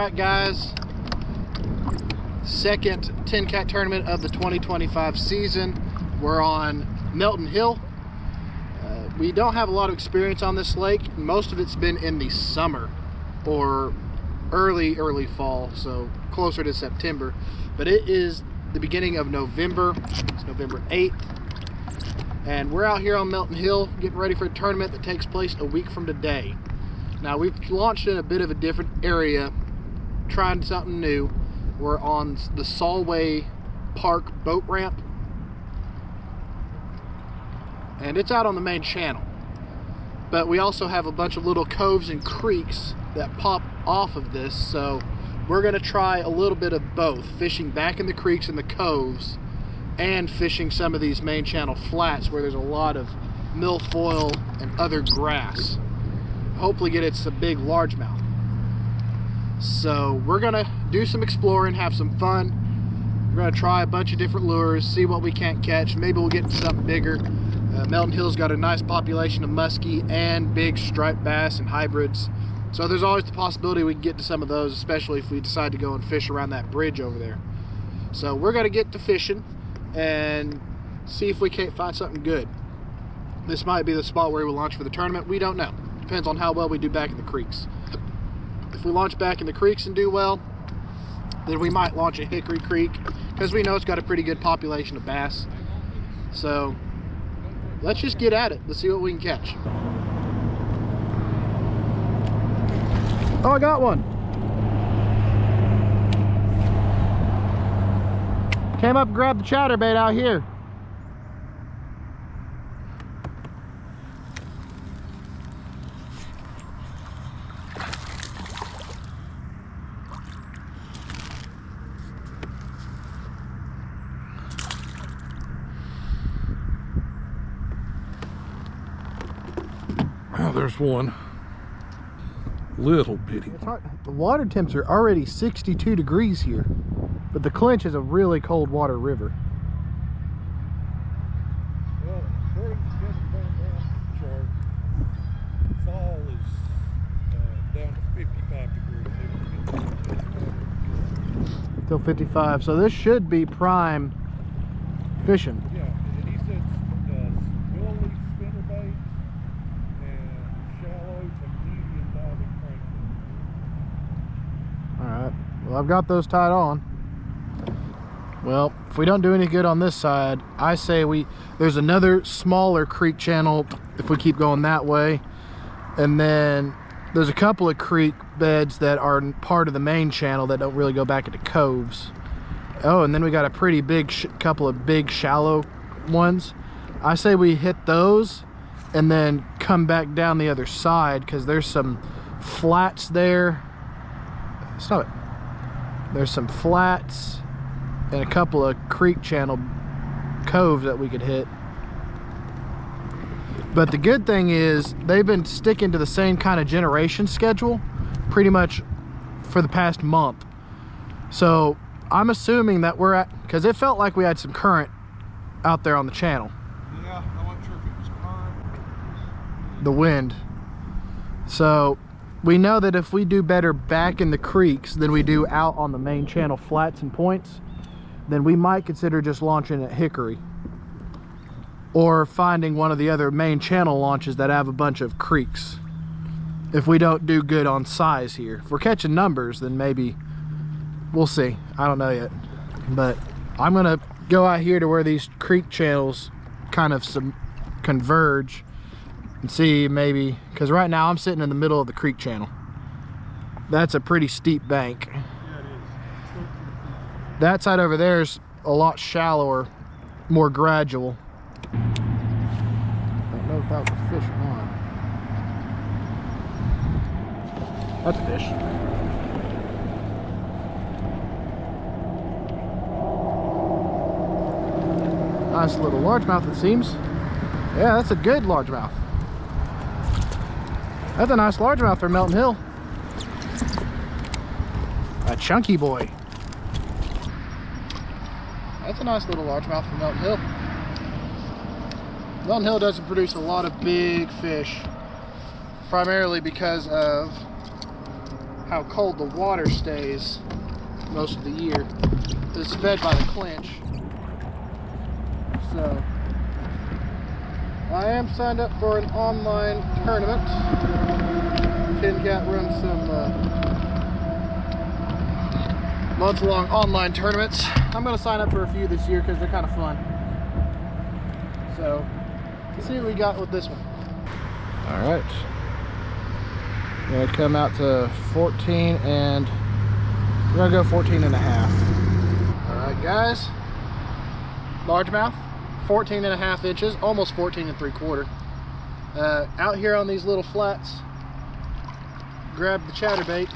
right, guys. Second TNKATT tournament of the 2025 season. We're on Melton Hill. We don't have a lot of experience on this lake. Most of it's been in the summer or early fall, so closer to September. But it is the beginning of November. It's November 8th. And we're out here on Melton Hill getting ready for a tournament that takes place a week from today. Now, we've launched in a bit of a different area, trying something new. We're on the Solway Park boat ramp, and it's out on the main channel. But we also have a bunch of little coves and creeks that pop off of this, so we're going to try a little bit of both, fishing back in the creeks and the coves, and fishing some of these main channel flats where there's a lot of milfoil and other grass. Hopefully get it some big largemouth. So we're gonna do some exploring, have some fun. We're gonna try a bunch of different lures, see what we can't catch. Maybe we'll get something bigger. Melton Hill's got a nice population of muskie and big striped bass and hybrids. So there's always the possibility we can get to some of those, especially if we decide to go and fish around that bridge over there. So we're gonna get to fishing and see if we can't find something good. This might be the spot where we'll launch for the tournament. We don't know. Depends on how well we do back in the creeks. If we launch back in the creeks and do well, then we might launch at Hickory Creek, because we know it's got a pretty good population of bass. So let's just get at it. Let's see what we can catch. Oh, I got one. Came up and grabbed the chatterbait out here. Oh, there's one. Little bitty one. The water temps are already 62 degrees here, but the Clinch is a really cold water river. Well, according to the chart, fall is down to 55 degrees. Till 55, so this should be prime fishing. Yeah, and he said willy spinnerbait and shallow to medium diving crankbait. Alright, well, I've got those tied on. Well, if we don't do any good on this side, I say there's another smaller creek channel if we keep going that way. And then there's a couple of creek beds that are part of the main channel that don't really go back into coves. Oh, and then we got a pretty big couple of big shallow ones. I say we hit those and then come back down the other side, because there's some flats there. Stop it. There's some flats and a couple of creek channel coves that we could hit. But the good thing is they've been sticking to the same kind of generation schedule pretty much for the past month. So I'm assuming that we're at, because it felt like we had some current out there on the channel. Yeah, I wasn't sure if it was current. The wind. So we know that if we do better back in the creeks than we do out on the main channel flats and points, then we might consider just launching at Hickory, or finding one of the other main channel launches that have a bunch of creeks. If we don't do good on size here, if we're catching numbers, then maybe we'll see. I don't know yet, but I'm gonna go out here to where these creek channels kind of converge and see, maybe, because right now I'm sitting in the middle of the creek channel. That's a pretty steep bank. Yeah, it is. That side over there is a lot shallower, more gradual. I don't know if that was a fish or not. That's a fish. Nice little largemouth, it seems. Yeah, that's a good largemouth. That's a nice largemouth for Melton Hill. A chunky boy. That's a nice little largemouth for Melton Hill. Melton Hill doesn't produce a lot of big fish, primarily because of how cold the water stays most of the year. This is fed by the clinch. So I am signed up for an online tournament. TNKATT runs some month-long online tournaments. I'm going to sign up for a few this year because they're kind of fun. So let's see what we got with this one. All right, gonna come out to 14, and we're gonna go 14 and a half. All right, guys, largemouth, 14 and a half inches, almost 14 and 3/4. Out here on these little flats, grab the chatterbait.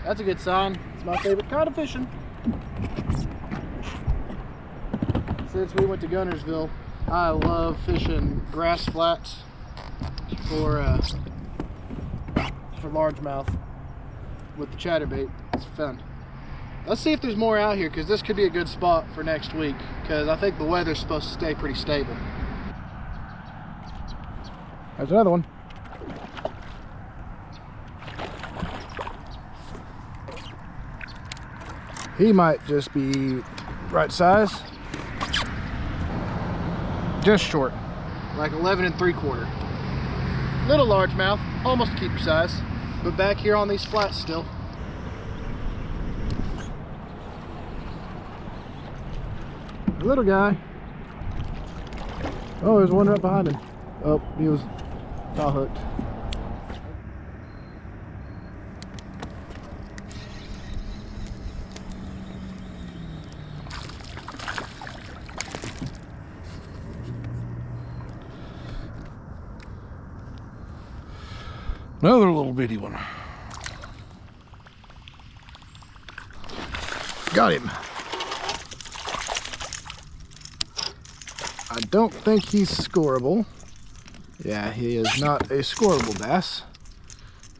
That's a good sign. It's my favorite kind of fishing. Since we went to Gunnersville, I love fishing grass flats for largemouth with the chatterbait. It's fun. Let's see if there's more out here, because this could be a good spot for next week, because I think the weather's supposed to stay pretty stable. There's another one. He might just be right size. Just short, like 11 and 3/4. Little largemouth, almost a keeper size, but back here on these flats still. Little guy. Oh, there's one right behind him. Oh, he was not hooked. Another little bitty one. Got him. I don't think he's scoreable. Yeah, he is not a scoreable bass,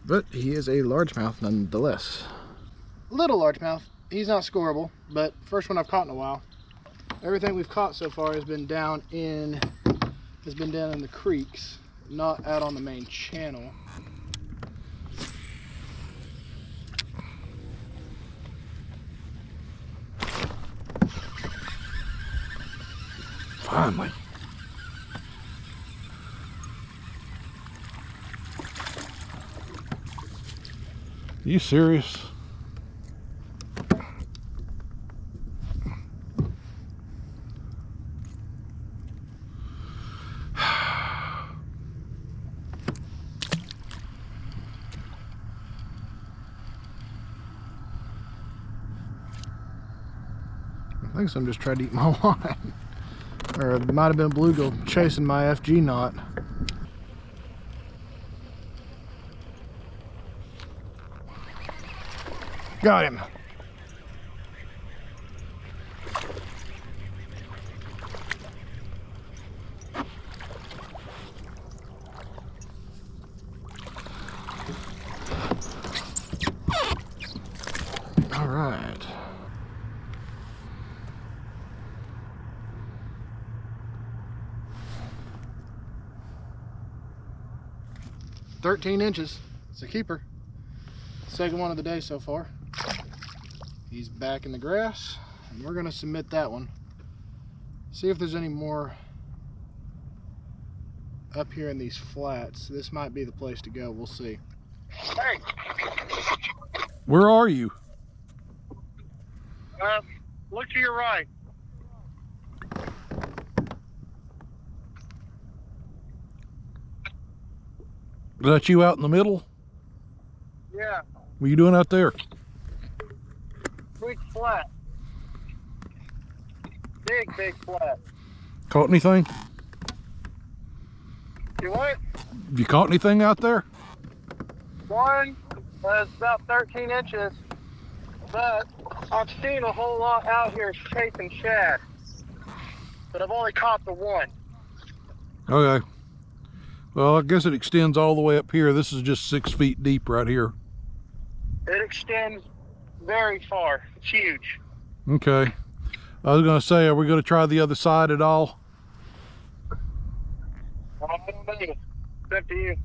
but he is a largemouth nonetheless. Little largemouth. He's not scoreable, but first one I've caught in a while. Everything we've caught so far has been down in the creeks, not out on the main channel. Finally. Are you serious? I think some just tried to eat my line. Or it might have been a bluegill chasing my FG knot. Got him. All right. "13 inches. It's a keeper. Second one of the day so far. He's back in the grass, and we're gonna submit that one. See if there's any more up here in these flats. This might be the place to go. We'll see. Hey, Where are you? look to your right. Is that you out in the middle? Yeah, What are you doing out there? big flat. Big flat. Caught anything? You what? Have you caught anything out there? One is about 13 inches, but I've seen a whole lot out here chasing shad, but I've only caught the one. Okay. Well, I guess it extends all the way up here. This is just 6 feet deep right here. It extends very far. It's huge. Okay. I was going to say, are we going to try the other side at all? I don't know. It's up to you.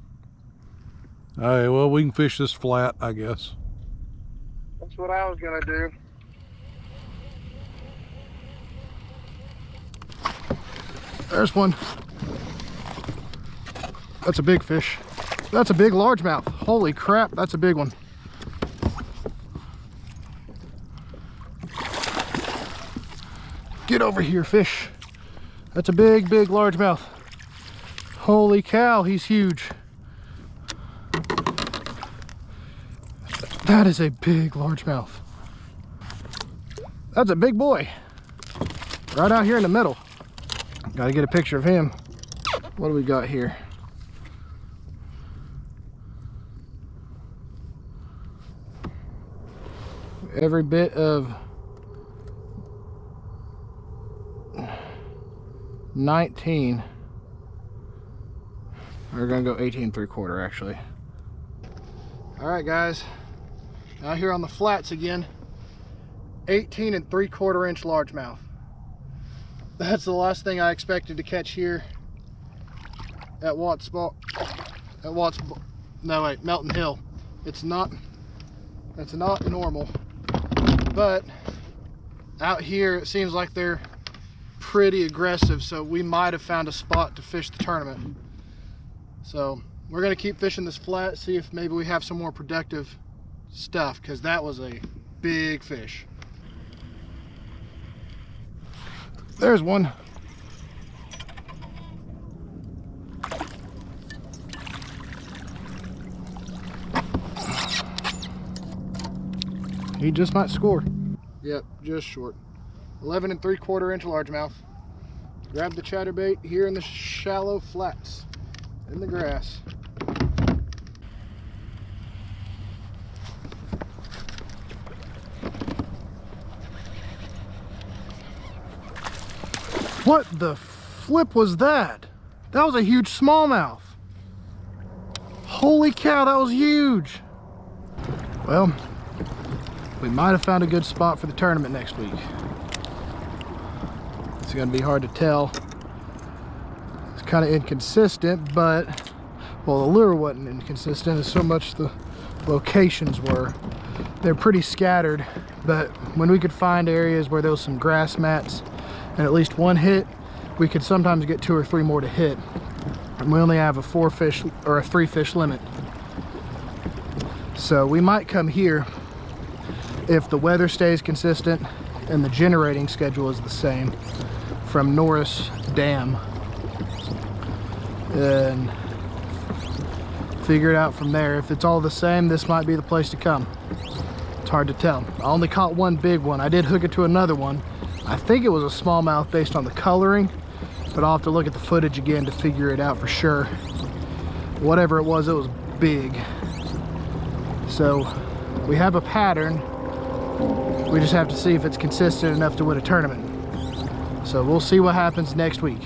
All right, well, we can fish this flat, I guess. That's what I was gonna do. There's one. That's a big fish. That's a big largemouth. Holy crap, that's a big one. Get over here, fish. That's a big, big largemouth. Holy cow, he's huge. That is a big largemouth. That's a big boy. Right out here in the middle. Got to get a picture of him. What do we got here? Every bit of 19. We're gonna go 18 3/4 actually. All right, guys. Out here on the flats again. 18 3/4 inch largemouth. That's the last thing I expected to catch here at Melton Hill. It's not normal, but out here it seems like they're pretty aggressive, so we might have found a spot to fish the tournament. So we're gonna keep fishing this flat, see if maybe we have some more productive stuff, because that was a big fish. There's one. He just might score. Yep, just short. 11 3/4 inch largemouth. Grab the chatterbait here in the shallow flats in the grass. What the flip was that? That was a huge smallmouth. Holy cow, that was huge. Well, we might have found a good spot for the tournament next week. It's gonna be hard to tell. It's kind of inconsistent, but, well, the lure wasn't inconsistent as so much the locations were. They're pretty scattered, but when we could find areas where there was some grass mats and at least one hit, we could sometimes get 2 or 3 more to hit. And we only have a 4 fish or a 3 fish limit. So we might come here if the weather stays consistent and the generating schedule is the same from Norris Dam, and figure it out from there. If it's all the same, this might be the place to come. It's hard to tell. I only caught one big one. I did hook it to another one. I think it was a smallmouth based on the coloring, but I'll have to look at the footage again to figure it out for sure. Whatever it was big. So we have a pattern. We just have to see if it's consistent enough to win a tournament. So we'll see what happens next week.